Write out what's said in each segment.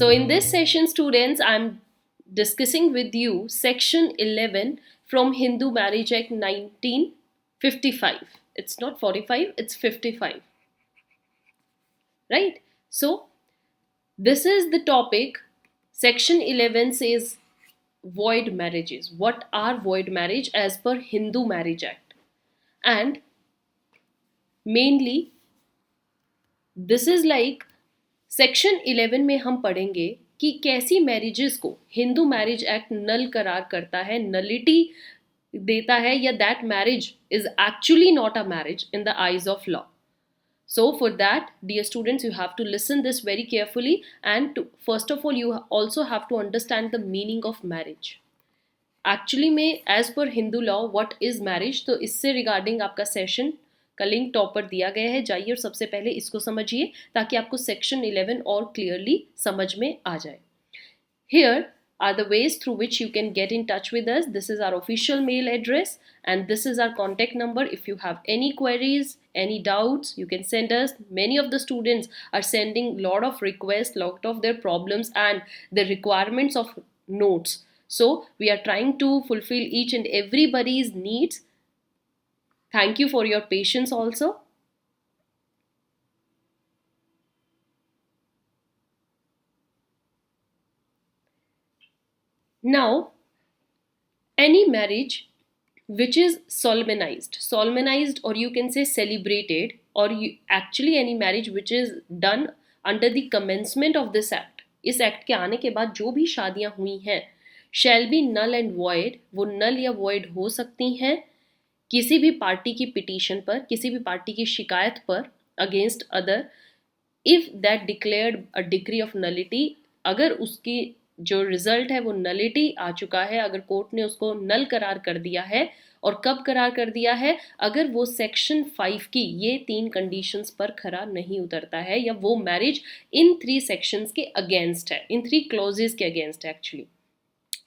So in this session, students, I'm discussing with you section 11 from Hindu Marriage Act 1955. It's not 45, it's 55, right? So this is the topic. Section 11 says void marriages. What are void marriage as per Hindu Marriage Act? And mainly this is like section 11 में हम पढ़ेंगे कि कैसी marriages को Hindu marriage act नल करार करता है, nullity देता है, या that marriage is actually not a marriage in the eyes of law. So for that, dear students, you have to listen this very carefully, and first of all you also have to understand the meaning of marriage. Actually में as पर Hindu law what is marriage, तो इससे regarding आपका session का link top पर दिया गया है. जाइए और सबसे पहले इसको समझिए ताकि आपको सेक्शन 11 और क्लियरली समझ में आ जाए. Here are the ways through which you can get in touch with us. This is our official mail address and this is our contact number. If you have any queries, any doubts, you can send us. Many of the students are sending lot of requests, lot of their problems and the requirements of notes. So we are trying to fulfill each and everybody's needs. Thank you for your patience also. Now, any marriage which is solemnized or you can say celebrated, or actually any marriage which is done under the commencement of this act, इस act के आने के बाद जो भी शादियां हुई हैं, shall be null and void. वो नल या void हो सकती हैं किसी भी पार्टी की पिटीशन पर, किसी भी पार्टी की शिकायत पर against other, if that declared a degree of nullity. अगर उसकी जो रिजल्ट है वो नलिटी आ चुका है, अगर कोर्ट ने उसको नल करार कर दिया है, और कब करार कर दिया है, अगर वो सेक्शन 5 की ये 3 कंडीशंस पर खरा नहीं उतरता है, या वो मैरिज इन 3 सेक्शंस के अगेंस्ट है, इन 3 क्लॉजेस के अगेंस्ट है एक्चुअली.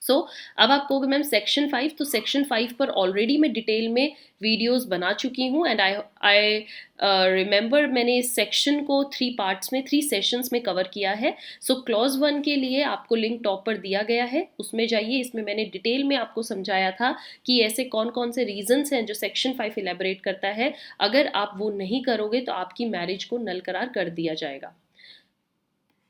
सो अब आप कहोगे मैम सेक्शन 5, तो सेक्शन 5 पर ऑलरेडी मैं डिटेल में वीडियोस बना चुकी हूँ. एंड आई रिमेंबर मैंने इस सेक्शन को 3 पार्ट्स में 3 सेशंस में कवर किया है. सो क्लॉज 1 के लिए आपको लिंक टॉप पर दिया गया है, उसमें जाइए. इसमें मैंने डिटेल में आपको समझाया था कि ऐसे कौन कौन से रीजंस हैं जो सेक्शन 5 इलेबोरेट करता है. अगर आप वो नहीं करोगे तो आपकी मैरिज को नल करार कर दिया जाएगा.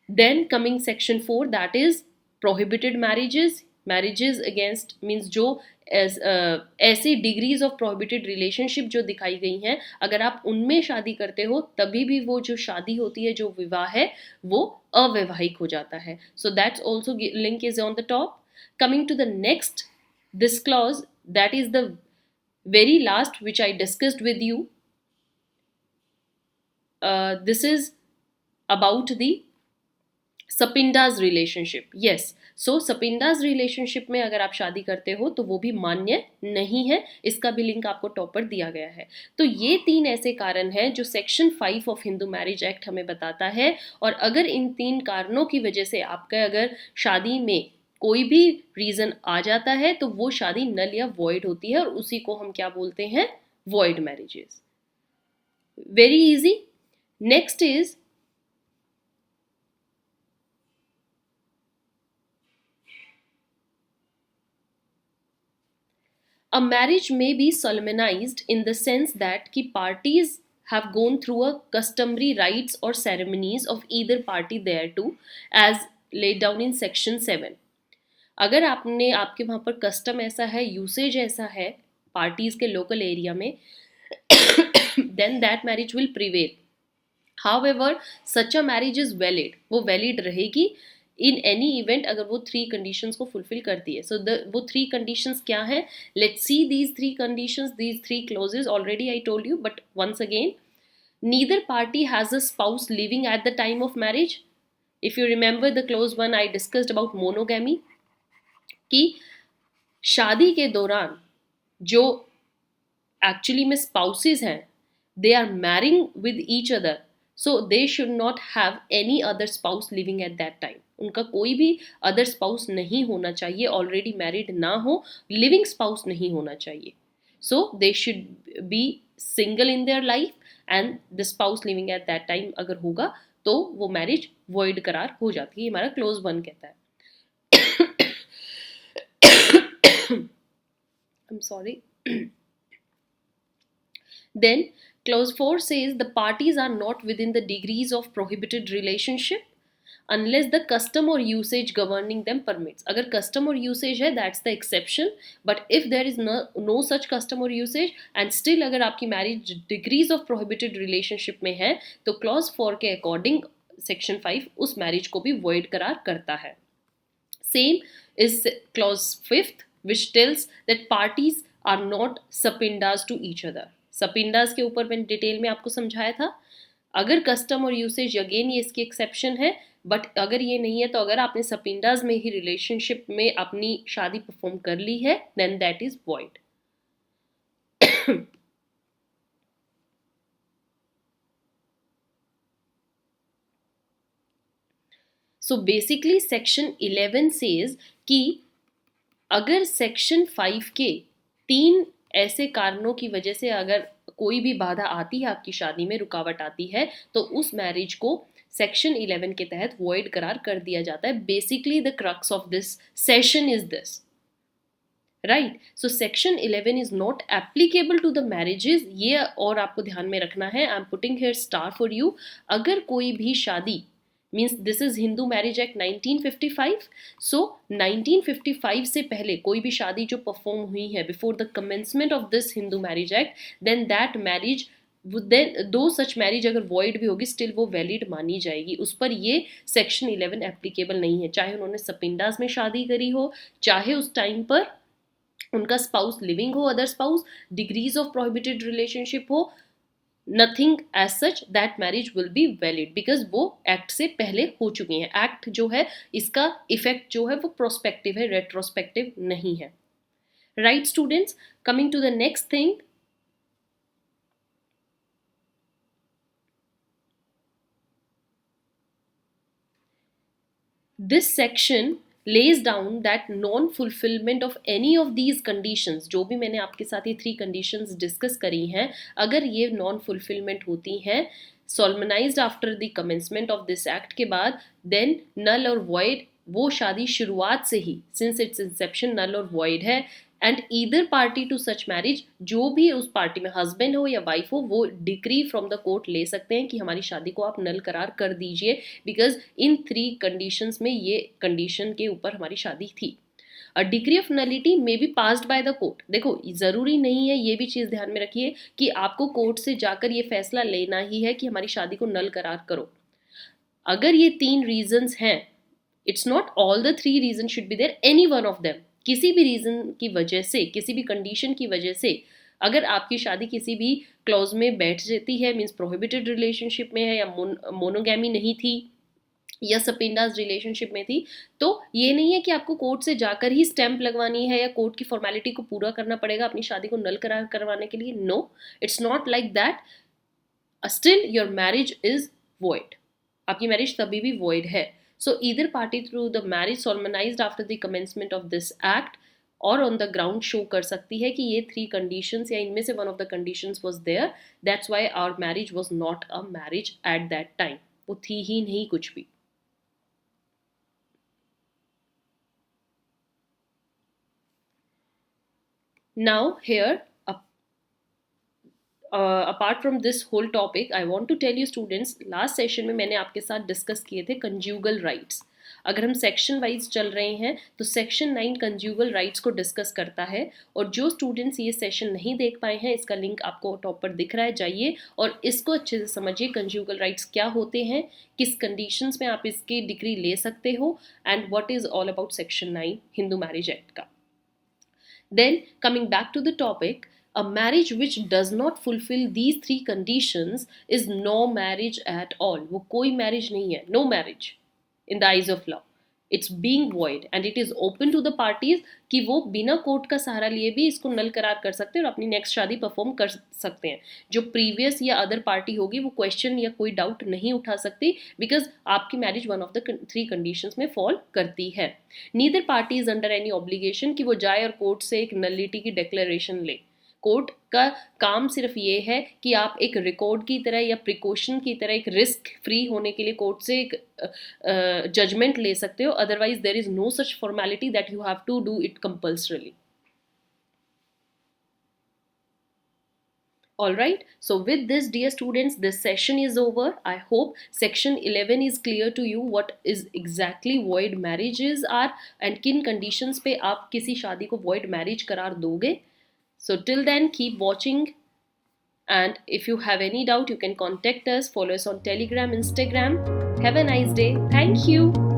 Then coming section 4, that is prohibited marriages. Marriages against means जो ऐसी डिग्रीज ऑफ प्रोहिबिटेड रिलेशनशिप जो दिखाई गई हैं, अगर आप उनमें शादी करते हो तभी भी वो जो शादी होती है, जो विवाह है, वो अवैवाहिक हो जाता है. So that's also link is on the top. Coming to the next, this clause, that is the very last which I discussed with you. This is about the sapindas relationship. Yes, so sapindas relationship में अगर आप शादी करते हो तो वो भी मान्य नहीं है. इसका भी लिंक आपको टॉप पर दिया गया है. तो ये 3 ऐसे कारण हैं जो section 5 of Hindu marriage act हमें बताता है. और अगर इन 3 कारणों की वजह से आपका अगर शादी में कोई भी रीजन आ जाता है तो वो शादी नल या वॉइड होती है, और उसी को हम क्या बोलते हैं, void marriages. Very easy. Next is a marriage may be solemnized in the sense that ki parties have gone through a customary rites or ceremonies of either party thereto as laid down in section 7. अगर आपने आपके वहाँ पर custom ऐसा है, usage ऐसा है parties के लोकल एरिया में, then that marriage will prevail. However, such a marriage is valid. वो valid रहेगी इन एनी इवेंट अगर वो 3 कंडीशंस को फुलफिल करती है. सो वो 3 कंडीशंस क्या हैं? Let's see these 3 conditions, these 3 clauses. Already I told you, but once again, neither party has a spouse living at the time of marriage. If you remember the clause 1 I discussed about monogamy, कि शादी के दौरान जो actually में spouses हैं, they are marrying with each other, so they should not have any other spouse living at that time. उनका कोई भी अदर स्पाउस नहीं होना चाहिए, ऑलरेडी मैरिड ना हो, लिविंग स्पाउस नहीं होना चाहिए. So they should be single in their life, and the spouse living at that time अगर होगा तो वो मैरिज वॉइड करार हो जाती है, हमारा क्लोज 1 कहता है। I'm sorry. Then clause 4 says the parties are not within the degrees of prohibited relationship unless the custom or usage governing them permits. अगर custom or usage है, that's the exception, but if there is no such custom or usage and still अगर आपकी marriage degrees of prohibited relationship में है, तो clause 4 के according section 5 उस marriage को भी void करार करता है। Same is clause 5th which tells that parties are not subpoenas to each other. Subpoenas के ऊपर मैंने डिटेल में आपको समझाया था। अगर कस्टम और यूसेज अगेन ये इसकी एक्सेप्शन है, बट अगर ये नहीं है तो अगर आपने सपिंडाज में ही रिलेशनशिप में अपनी शादी परफॉर्म कर ली है then that is void. So basically section 11 says कि अगर सेक्शन 5 के 3 ऐसे कारणों की वजह से अगर कोई भी बाधा आती है आपकी शादी में, रुकावट आती है, तो उस मैरिज को सेक्शन 11 के तहत वॉइड करार कर दिया जाता है। Basically the crux of this session is this, right. So section 11 is not applicable to the marriages, ये और आपको ध्यान में रखना है। I am putting here star for you. अगर कोई भी शादी means this is Hindu marriage act 1955, so 1955 से पहले कोई भी शादी जो परफॉर्म हुई है before the commencement of this Hindu marriage act, then that marriage, then though such marriage अगर वॉइड भी होगी स्टिल वो वैलिड मानी जाएगी। उस पर ये सेक्शन 11 एप्लीकेबल नहीं है, चाहे उन्होंने सपिंडास में शादी करी हो, चाहे उस टाइम पर उनका स्पाउस लिविंग हो, other spouse, degrees of prohibited relationship हो, nothing as such, that marriage will be valid because वो एक्ट से पहले हो चुकी हैं। एक्ट जो है इसका इफेक्ट जो है वो प्रोस्पेक्टिव है, रेट्रोस्पेक्टिव नहीं है। Right students, coming to the next thing, this section lays down that non-fulfillment of any of these conditions, जो भी मैंने आपके साथ ये 3 conditions डिस्कस करी हैं, अगर ये non-fulfillment होती हैं solemnized after the commencement of this act के बाद, then null और void, वो शादी शुरुआत से ही since its inception null और void है। And either party to such marriage, जो भी उस पार्टी में हस्बैंड हो या वाइफ हो, वो डिक्री फ्रॉम द कोर्ट ले सकते हैं कि हमारी शादी को आप नल करार कर दीजिए, बिकॉज इन 3 कंडीशंस में ये कंडीशन के ऊपर हमारी शादी थी। A degree of nullity may be passed by the court. देखो ज़रूरी नहीं है, ये भी चीज़ ध्यान में रखिए कि आपको कोर्ट से जाकर ये फैसला लेना ही है कि हमारी शादी को नल करार करो। अगर ये 3 रीजंस हैं, it's not all the 3 reason should be there, any one of them, किसी भी रीजन की वजह से, किसी भी कंडीशन की वजह से अगर आपकी शादी किसी भी क्लॉज में बैठ जाती है, मीन्स प्रोहिबिटेड रिलेशनशिप में है या मोनोगैमी नहीं थी या सपिंडास रिलेशनशिप में थी, तो ये नहीं है कि आपको कोर्ट से जाकर ही स्टैंप लगवानी है या कोर्ट की फॉर्मेलिटी को पूरा करना पड़ेगा अपनी शादी को नल करार करवाने के लिए। No, it's not like that. Still your marriage is void, आपकी मैरिज तभी भी वॉइड है। So either party through the marriage solemnized after the commencement of this act और on the ground show कर सकती है कि ये 3 conditions या इनमें से one of the conditions was there, that's why our marriage was not a marriage at that time, वो थी ही नहीं कुछ भी। Now here apart from this whole topic, I want to tell you students, last session में मैंने आपके साथ discuss किए थे कंज्यूगल राइट्स। अगर हम सेक्शन वाइज चल रहे हैं तो सेक्शन 9 कंज्यूगल राइट्स को डिस्कस करता है, और जो स्टूडेंट्स ये सेशन नहीं देख पाए हैं इसका लिंक आपको टॉप पर दिख रहा है, जाइए और इसको अच्छे से समझिए कंज्यूगल राइट्स क्या होते हैं, किस कंडीशंस में आप इसकी डिग्री ले सकते हो, and what is all about section 9 Hindu marriage act का। Then coming back to the topic, a marriage which does not fulfill these 3 conditions is no marriage at all. वो कोई marriage नहीं है, no marriage in the eyes of law. It's being void and it is open to the parties कि वो बिना court का सहारा लिए भी इसको नल करार कर सकते हैं और अपनी नेक्स्ट शादी परफॉर्म कर सकते हैं। जो प्रीवियस या अदर पार्टी होगी वो क्वेश्चन या कोई डाउट नहीं उठा सकती, बिकॉज आपकी marriage one of the 3 conditions में फॉल करती है। Neither party is under any obligation कि वो जाए और कोर्ट से एक नलिटी की डिक्लेरेशन ले, कोर्ट का काम सिर्फ ये है कि आप एक रिकॉर्ड की तरह या प्रिकॉशन की तरह एक रिस्क फ्री होने के लिए कोर्ट से एक जजमेंट ले सकते हो. Otherwise there is no such formality that you have to do it compulsorily. All right, so with this, dear students, this session is over. I hope section 11 is clear to you what is exactly void marriages are and किन conditions पे आप किसी शादी को void marriage करार दोगे. So till then, keep watching, and if you have any doubt, you can contact us, follow us on Telegram, Instagram. Have a nice day. Thank you.